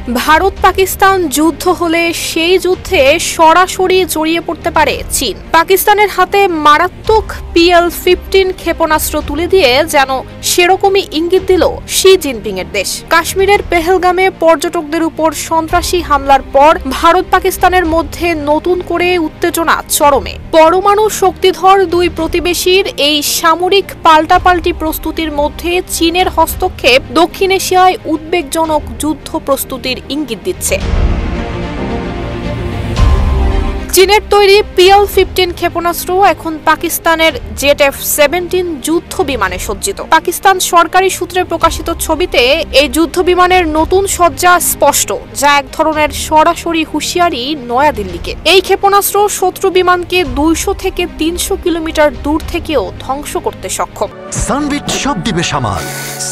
ভারত পাকিস্তান যুদ্ধ হলে সেই যুদ্ধে সরাসরি জড়িয়ে পড়তে পারে চীন। পাকিস্তানের হাতে মারাত্মক PL-15 ক্ষেপণাস্ত্র তুলে দিয়ে যেন সেরকমই ইঙ্গিত দিল শি জিনপিং এর দেশ। কাশ্মীরের পেহেলগামে পর্যটকদের উপর সন্ত্রাসী হামলার পর ভারত পাকিস্তানের মধ্যে নতুন করে উত্তেজনা চরমে। পরমাণু শক্তিধর দুই প্রতিবেশীর এই সামরিক পাল্টাপাল্টি প্রস্তুতির মধ্যে চীনের হস্তক্ষেপ দক্ষিণ এশিয়ায় উদ্বেগজনক যুদ্ধ প্রস্তুতির ইঙ্গিত দিচ্ছে। চীনের তৈরি PL-15 ক্ষেপণাস্ত্র এখন পাকিস্তানের জেট F-17 যুদ্ধ বিমানে সজ্জিত। পাকিস্তান সরকারি সূত্রে প্রকাশিত ছবিতে এই যুদ্ধ বিমানের নতুন সজ্জা স্পষ্ট, যা এক ধরনের সরাসরি হুঁশিয়ারি নয়াদিল্লিকে। এই ক্ষেপণাস্ত্র শত্রু বিমানকে 200 থেকে 300 কিলোমিটার দূর থেকেও ধ্বংস করতে সক্ষম। সানবিট সব দিবে সামাল।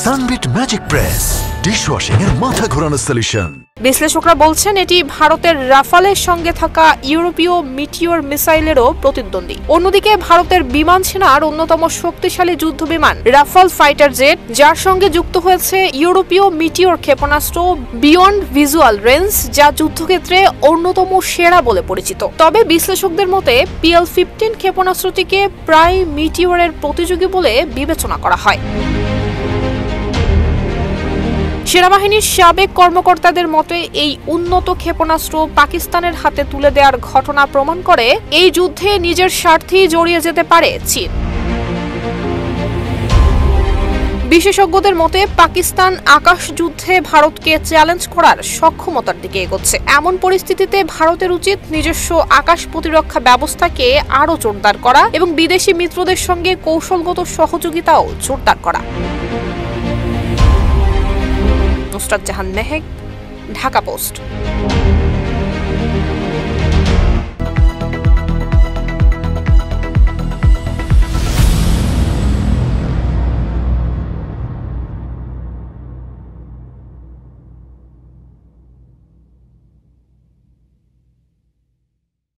সানবিট ম্যাজিক প্রেস ডিশওয়াশিং এর মাথা ঘোরানো সলিউশন। বিশ্লেষকরা বলছেন এটি ভারতের রাফালের সঙ্গে থাকা ইউরোপীয় মিটিওর মিসাইলেরও প্রতিদ্বন্দ্বী। অন্যদিকে ভারতের বিমান সেনার অন্যতম শক্তিশালী যুদ্ধ বিমান রাফাল ফাইটার জেট, যার সঙ্গে যুক্ত হয়েছে ইউরোপীয় মিটিওর ক্ষেপণাস্ত্র বিয়ন্ড ভিজুয়াল রেঞ্জ, যা যুদ্ধক্ষেত্রে অন্যতম সেরা বলে পরিচিত। তবে বিশ্লেষকদের মতে PL-15 ক্ষেপণাস্ত্রটিকে প্রায় মিটিওরের প্রতিযোগী বলে বিবেচনা করা হয়। সেনাবাহিনীর সাবেক কর্মকর্তাদের মতে এই উন্নত ক্ষেপণাস্ত্র পাকিস্তানের হাতে তুলে দেওয়ার ঘটনা প্রমাণ করে এই যুদ্ধে নিজের স্বার্থেই জড়িয়ে যেতে পারে চীন। বিশেষজ্ঞদের মতে পাকিস্তান আকাশ যুদ্ধে ভারতকে চ্যালেঞ্জ করার সক্ষমতার দিকে এগোচ্ছে। এমন পরিস্থিতিতে ভারতের উচিত নিজস্ব আকাশ প্রতিরক্ষা ব্যবস্থাকে আরও জোরদার করা এবং বিদেশি মিত্রদের সঙ্গে কৌশলগত সহযোগিতাও জোরদার করা। নুসরাত জাহান মেহেক, ঢাকা পোস্ট।